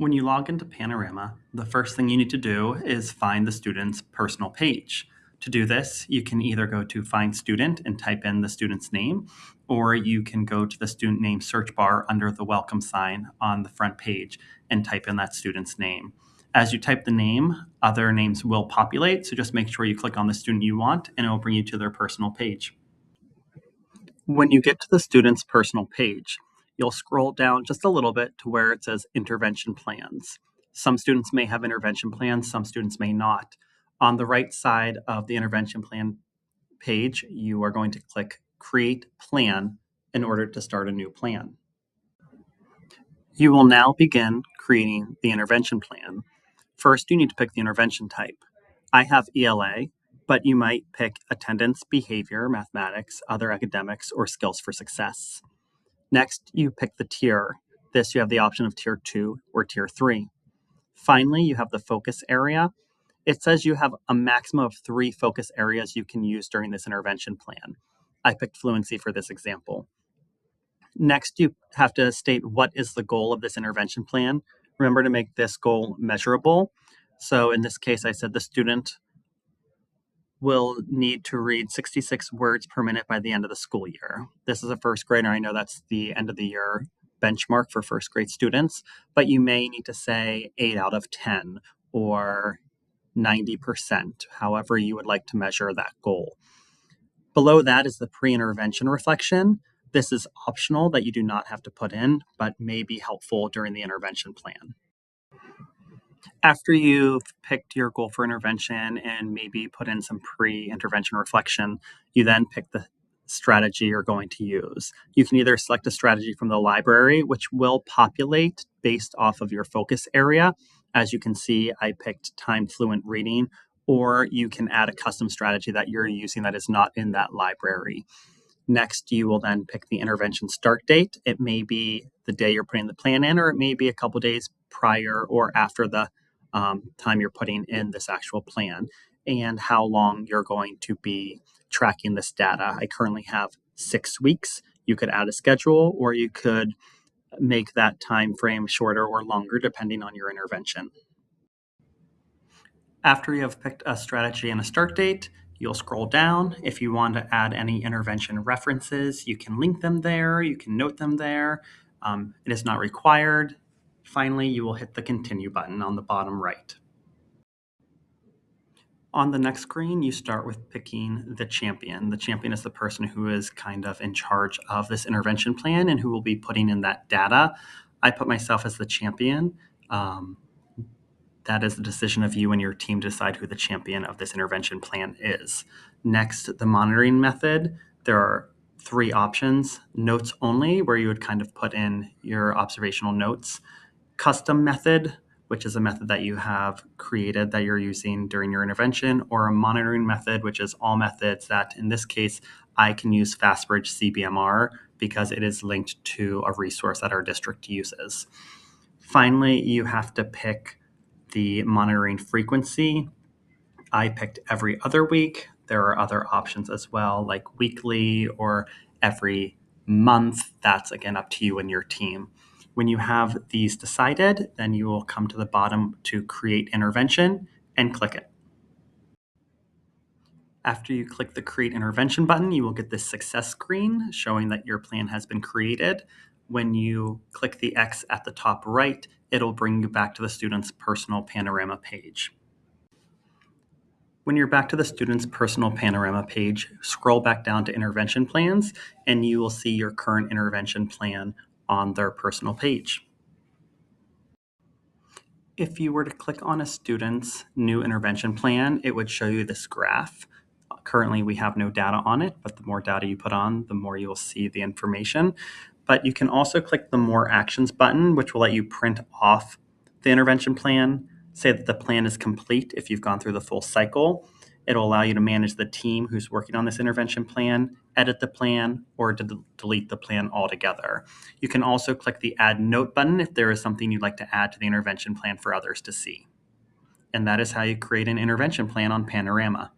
When you log into Panorama, the first thing you need to do is find the student's personal page. To do this, you can either go to Find Student and type in the student's name, or you can go to the student name search bar under the welcome sign on the front page and type in that student's name. As you type the name, other names will populate, so just make sure you click on the student you want and it will bring you to their personal page. When you get to the student's personal page, you'll scroll down just a little bit to where it says intervention plans. Some students may have intervention plans, some students may not. On the right side of the intervention plan page, you are going to click Create Plan in order to start a new plan. You will now begin creating the intervention plan. First, you need to pick the intervention type. I have ELA, but you might pick attendance, behavior, mathematics, other academics, or skills for success. Next, you pick the tier. This, you have the option of tier 2 or tier 3. Finally, you have the focus area. It says you have a maximum of 3 focus areas you can use during this intervention plan. I picked fluency for this example. Next, you have to state what is the goal of this intervention plan. Remember to make this goal measurable. So in this case, I said the student will need to read 66 words per minute by the end of the school year. This is a first grader. I know that's the end of the year benchmark for first grade students, but you may need to say 8 out of 10 or 90%, however you would like to measure that goal. Below that is the pre-intervention reflection. This is optional that you do not have to put in, but may be helpful during the intervention plan. After you've picked your goal for intervention and maybe put in some pre-intervention reflection, you then pick the strategy you're going to use. You can either select a strategy from the library, which will populate based off of your focus area. As you can see, I picked time fluent reading, or you can add a custom strategy that you're using that is not in that library. Next, you will then pick the intervention start date. It may be the day you're putting the plan in, or it may be a couple days prior or after the time you're putting in this actual plan, and how long you're going to be tracking this data. I currently have 6 weeks. You could add a schedule, or you could make that time frame shorter or longer depending on your intervention. After you have picked a strategy and a start date, you'll scroll down. If you want to add any intervention references, you can link them there, you can note them there. It is not required. Finally, you will hit the continue button on the bottom right. On the next screen, you start with picking the champion. The champion is the person who is kind of in charge of this intervention plan and who will be putting in that data. I put myself as the champion. That is the decision of you and your team to decide who the champion of this intervention plan is. Next, the monitoring method. There are 3 options. Notes only, where you would kind of put in your observational notes. Custom method, which is a method that you have created that you're using during your intervention, or a monitoring method, which is all methods that, in this case, I can use FastBridge CBMR because it is linked to a resource that our district uses. Finally, you have to pick the monitoring frequency. I picked every other week. There are other options as well, like weekly or every month. That's again up to you and your team. When you have these decided, then you will come to the bottom to create intervention and click it. After you click the create intervention button, you will get this success screen showing that your plan has been created. When you click the X at the top right, it'll bring you back to the student's personal Panorama page. When you're back to the student's personal Panorama page, scroll back down to intervention plans, and you will see your current intervention plan on their personal page. If you were to click on a student's new intervention plan, it would show you this graph. Currently, we have no data on it, but the more data you put on, the more you will see the information. But you can also click the More Actions button, which will let you print off the intervention plan, say that the plan is complete if you've gone through the full cycle. It'll allow you to manage the team who's working on this intervention plan, edit the plan, or delete the plan altogether. You can also click the Add Note button if there is something you'd like to add to the intervention plan for others to see. And that is how you create an intervention plan on Panorama.